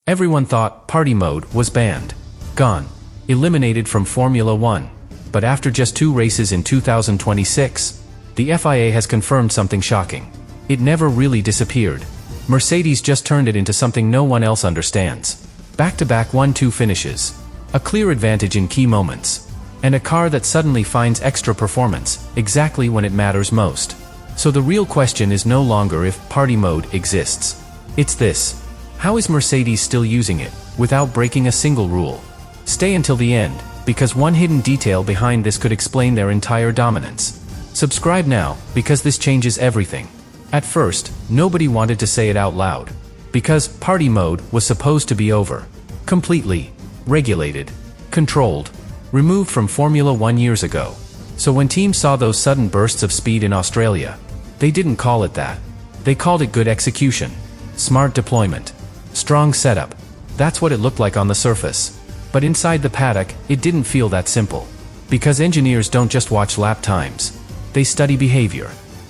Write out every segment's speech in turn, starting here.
Everyone thought party mode was banned. Gone. Eliminated from Formula One. But after just 2 races in 2026, the FIA has confirmed something shocking. It never really disappeared. Mercedes just turned it into something no one else understands. Back-to-back 1-2 finishes. A clear advantage in key moments. And a car that suddenly finds extra performance, exactly when it matters most. So the real question is no longer if party mode exists. It's this: how is Mercedes still using it, without breaking a single rule? Stay until the end, because one hidden detail behind this could explain their entire dominance. Subscribe now, because this changes everything. At first, nobody wanted to say it out loud. Because party mode was supposed to be over. Completely. Regulated. Controlled. Removed from Formula One years ago. So when teams saw those sudden bursts of speed in Australia, they didn't call it that. They called it good execution. Smart deployment. Strong setup. That's what it looked like on the surface. But inside the paddock, it didn't feel that simple. Because engineers don't just watch lap times. They study behavior.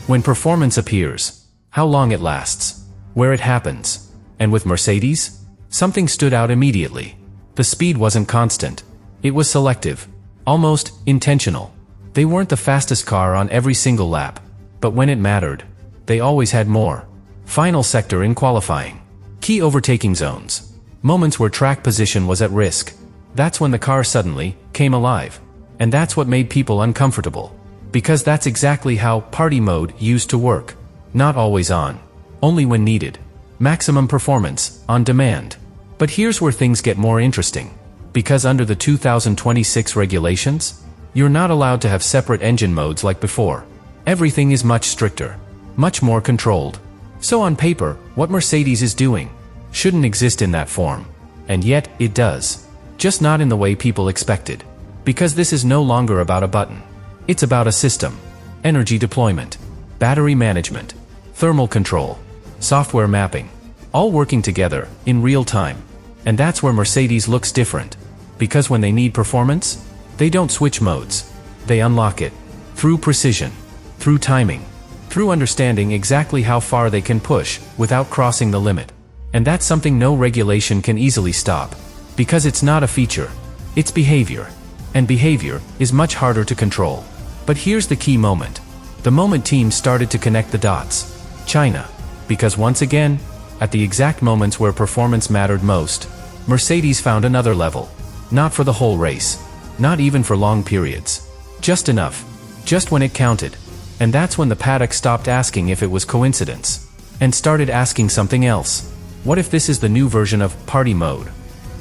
When performance appears, how long it lasts, where it happens. And with Mercedes, something stood out immediately. The speed wasn't constant. It was selective. Almost intentional. They weren't the fastest car on every single lap. But when it mattered, they always had more. Final sector in qualifying. Key overtaking zones. Moments where track position was at risk. That's when the car suddenly came alive. And that's what made people uncomfortable. Because that's exactly how party mode used to work. Not always on. Only when needed. Maximum performance, on demand. But here's where things get more interesting. Because under the 2026 regulations, you're not allowed to have separate engine modes like before. Everything is much stricter. Much more controlled. So on paper, what Mercedes is doing shouldn't exist in that form. And yet, it does. Just not in the way people expected. Because this is no longer about a button. It's about a system. Energy deployment. Battery management. Thermal control. Software mapping. All working together, in real time. And that's where Mercedes looks different. Because when they need performance, they don't switch modes. They unlock it. Through precision. Through timing. Through understanding exactly how far they can push, without crossing the limit. And that's something no regulation can easily stop. Because it's not a feature. It's behavior. And behavior is much harder to control. But here's the key moment. The moment teams started to connect the dots. China. Because once again, at the exact moments where performance mattered most, Mercedes found another level. Not for the whole race. Not even for long periods. Just enough. Just when it counted. And that's when the paddock stopped asking if it was coincidence. And started asking something else. What if this is the new version of party mode?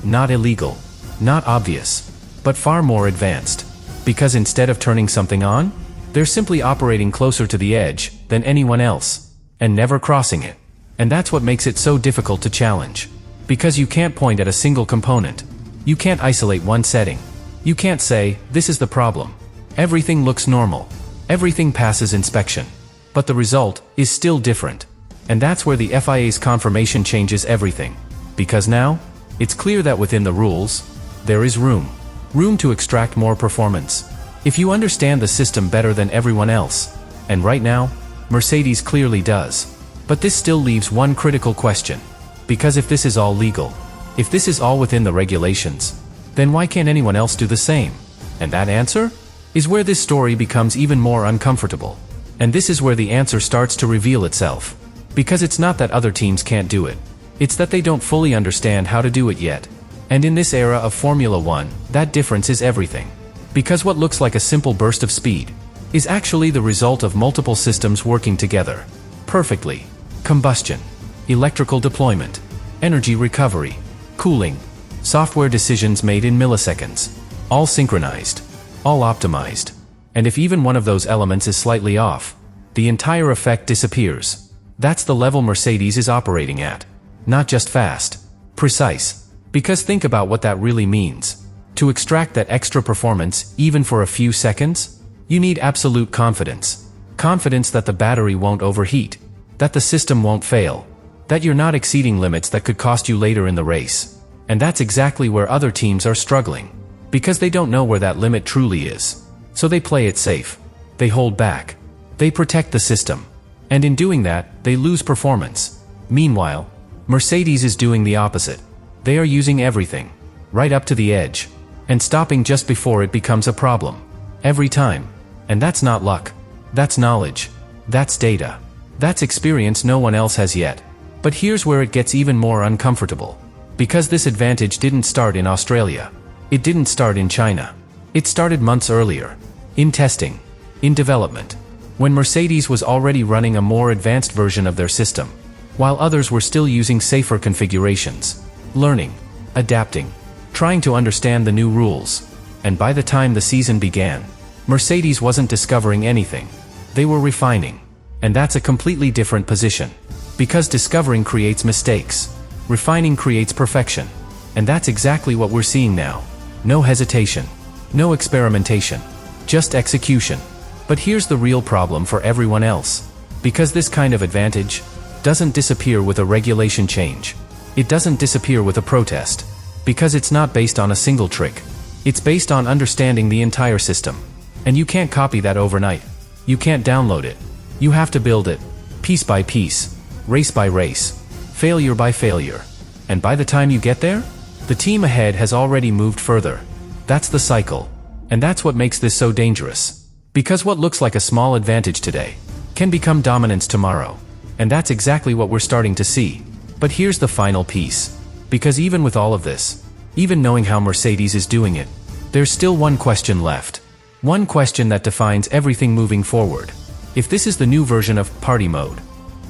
Not illegal. Not obvious. But far more advanced. Because instead of turning something on, they're simply operating closer to the edge than anyone else. And never crossing it. And that's what makes it so difficult to challenge. Because you can't point at a single component. You can't isolate one setting. You can't say, this is the problem. Everything looks normal. Everything passes inspection. But the result is still different. And that's where the FIA's confirmation changes everything. Because now, it's clear that within the rules, there is room. Room to extract more performance. If you understand the system better than everyone else. And right now, Mercedes clearly does. But this still leaves one critical question. Because if this is all legal, if this is all within the regulations, then why can't anyone else do the same? And that answer is where this story becomes even more uncomfortable. And this is where the answer starts to reveal itself. Because it's not that other teams can't do it. It's that they don't fully understand how to do it yet. And in this era of Formula One, that difference is everything. Because what looks like a simple burst of speed is actually the result of multiple systems working together. Perfectly. Combustion. Electrical deployment. Energy recovery. Cooling. Software decisions made in milliseconds. All synchronized. All optimized. And if even one of those elements is slightly off, the entire effect disappears. That's the level Mercedes is operating at. Not just fast. Precise. Because think about what that really means. To extract that extra performance, even for a few seconds, you need absolute confidence. Confidence that the battery won't overheat. That the system won't fail. That you're not exceeding limits that could cost you later in the race. And that's exactly where other teams are struggling. Because they don't know where that limit truly is. So they play it safe. They hold back. They protect the system. And in doing that, they lose performance. Meanwhile, Mercedes is doing the opposite. They are using everything, right up to the edge, and stopping just before it becomes a problem. Every time. And that's not luck. That's knowledge. That's data. That's experience no one else has yet. But here's where it gets even more uncomfortable. Because this advantage didn't start in Australia. It didn't start in China. It started months earlier. In testing. In development. When Mercedes was already running a more advanced version of their system, while others were still using safer configurations. Learning. Adapting. Trying to understand the new rules. And by the time the season began, Mercedes wasn't discovering anything. They were refining. And that's a completely different position. Because discovering creates mistakes. Refining creates perfection. And that's exactly what we're seeing now. No hesitation. No experimentation. Just execution. But here's the real problem for everyone else. Because this kind of advantage doesn't disappear with a regulation change. It doesn't disappear with a protest. Because it's not based on a single trick. It's based on understanding the entire system. And you can't copy that overnight. You can't download it. You have to build it. Piece by piece. Race by race. Failure by failure. And by the time you get there, the team ahead has already moved further. That's the cycle. And that's what makes this so dangerous. Because what looks like a small advantage today can become dominance tomorrow. And that's exactly what we're starting to see. But here's the final piece. Because even with all of this, even knowing how Mercedes is doing it, there's still one question left. One question that defines everything moving forward. If this is the new version of party mode,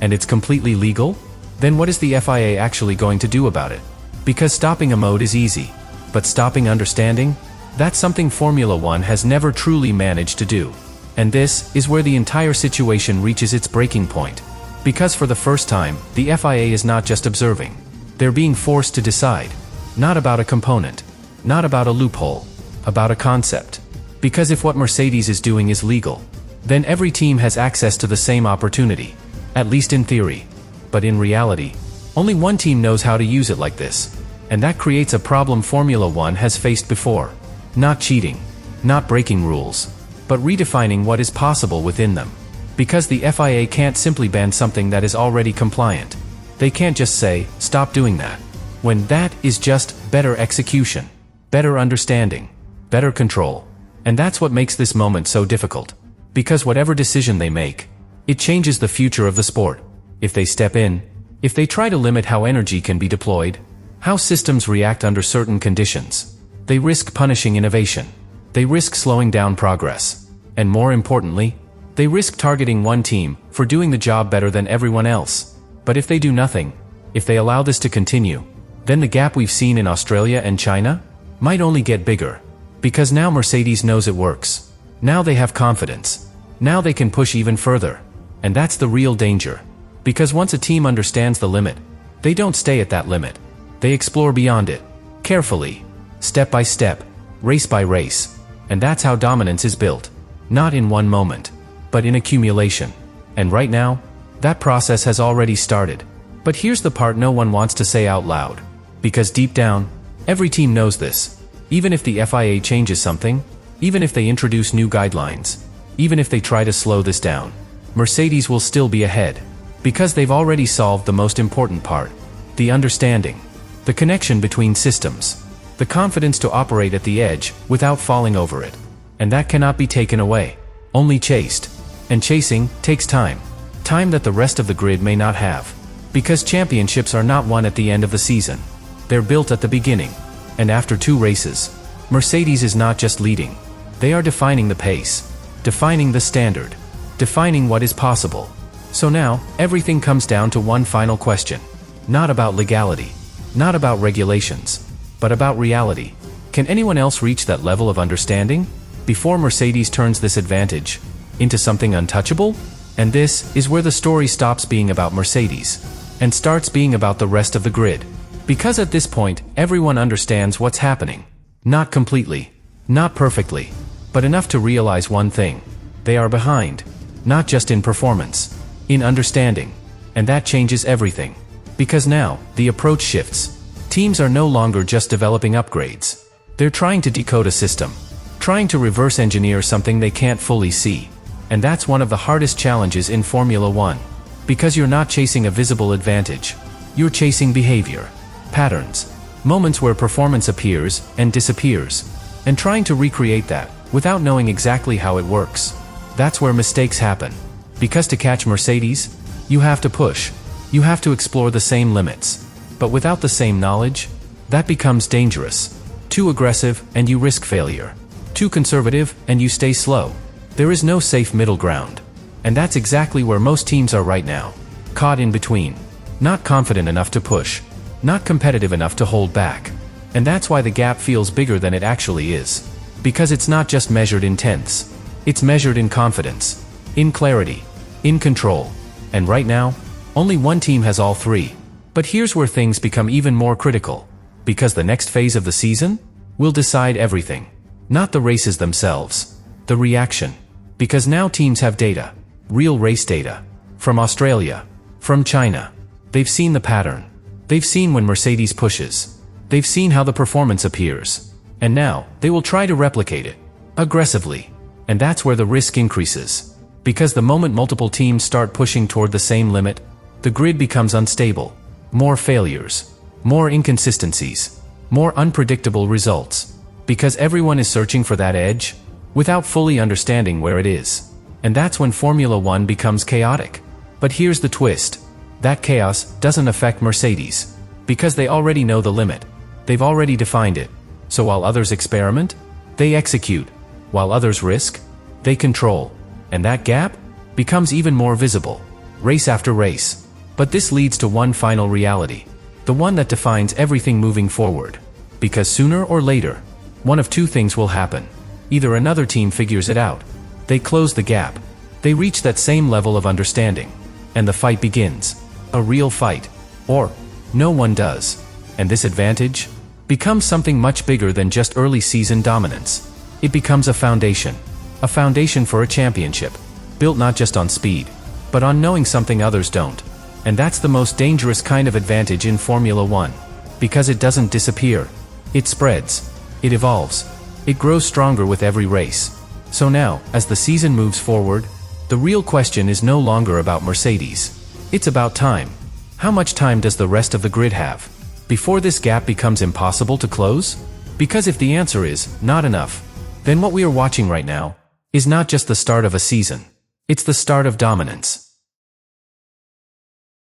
and it's completely legal, then what is the FIA actually going to do about it? Because stopping a mode is easy. But stopping understanding? That's something Formula One has never truly managed to do. And this is where the entire situation reaches its breaking point. Because for the first time, the FIA is not just observing. They're being forced to decide. Not about a component. Not about a loophole. About a concept. Because if what Mercedes is doing is legal, then every team has access to the same opportunity. At least in theory. But in reality, only one team knows how to use it like this. And that creates a problem Formula One has faced before. Not cheating, not breaking rules, but redefining what is possible within them. Because the FIA can't simply ban something that is already compliant. They can't just say, stop doing that. When that is just better execution, better understanding, better control. And that's what makes this moment so difficult. Because whatever decision they make, it changes the future of the sport. If they step in, if they try to limit how energy can be deployed, how systems react under certain conditions, they risk punishing innovation. They risk slowing down progress. And more importantly, they risk targeting one team for doing the job better than everyone else. But if they do nothing, if they allow this to continue, then the gap we've seen in Australia and China might only get bigger. Because now Mercedes knows it works. Now they have confidence. Now they can push even further. And that's the real danger. Because once a team understands the limit, they don't stay at that limit. They explore beyond it. Carefully. Step by step, race by race. And that's how dominance is built. Not in one moment, but in accumulation. And right now, that process has already started. But here's the part no one wants to say out loud. Because deep down, every team knows this. Even if the FIA changes something, even if they introduce new guidelines, even if they try to slow this down, Mercedes will still be ahead. Because they've already solved the most important part. The understanding. The connection between systems. The confidence to operate at the edge without falling over it. And that cannot be taken away. Only chased. And chasing takes time. Time that the rest of the grid may not have. Because championships are not won at the end of the season. They're built at the beginning. And after 2 races, Mercedes is not just leading. They are defining the pace. Defining the standard. Defining what is possible. So now, everything comes down to one final question. Not about legality. Not about regulations. But about reality. Can anyone else reach that level of understanding before Mercedes turns this advantage into something untouchable? And this is where the story stops being about Mercedes and starts being about the rest of the grid. Because at this point, everyone understands what's happening. Not completely, not perfectly, but enough to realize one thing. They are behind. Not just in performance, in understanding. And that changes everything. Because now, the approach shifts. Teams are no longer just developing upgrades. They're trying to decode a system. Trying to reverse engineer something they can't fully see. And that's one of the hardest challenges in Formula One. Because you're not chasing a visible advantage. You're chasing behavior, patterns, Moments where performance appears and disappears. And trying to recreate that, without knowing exactly how it works. That's where mistakes happen. Because to catch Mercedes, you have to push. You have to explore the same limits. But without the same knowledge, that becomes dangerous. Too aggressive, and you risk failure. Too conservative, and you stay slow. There is no safe middle ground. And that's exactly where most teams are right now. Caught in between. Not confident enough to push. Not competitive enough to hold back. And that's why the gap feels bigger than it actually is. Because it's not just measured in tenths. It's measured in confidence. In clarity. In control. And right now, only one team has all three. But here's where things become even more critical. Because the next phase of the season will decide everything. Not the races themselves. The reaction. Because now teams have data. Real race data. From Australia. From China. They've seen the pattern. They've seen when Mercedes pushes. They've seen how the performance appears. And now, they will try to replicate it. Aggressively. And that's where the risk increases. Because the moment multiple teams start pushing toward the same limit, the grid becomes unstable. More failures. More inconsistencies. More unpredictable results. Because everyone is searching for that edge, without fully understanding where it is. And that's when Formula One becomes chaotic. But here's the twist. That chaos doesn't affect Mercedes. Because they already know the limit. They've already defined it. So while others experiment, they execute. While others risk, they control. And that gap becomes even more visible. Race after race. But this leads to one final reality. The one that defines everything moving forward. Because sooner or later, one of two things will happen. Either another team figures it out. They close the gap. They reach that same level of understanding. And the fight begins. A real fight. Or, no one does. And this advantage becomes something much bigger than just early season dominance. It becomes a foundation. A foundation for a championship. Built not just on speed, but on knowing something others don't. And that's the most dangerous kind of advantage in Formula One. Because it doesn't disappear. It spreads. It evolves. It grows stronger with every race. So now, as the season moves forward, the real question is no longer about Mercedes. It's about time. How much time does the rest of the grid have before this gap becomes impossible to close? Because if the answer is not enough, then what we are watching right now is not just the start of a season. It's the start of dominance.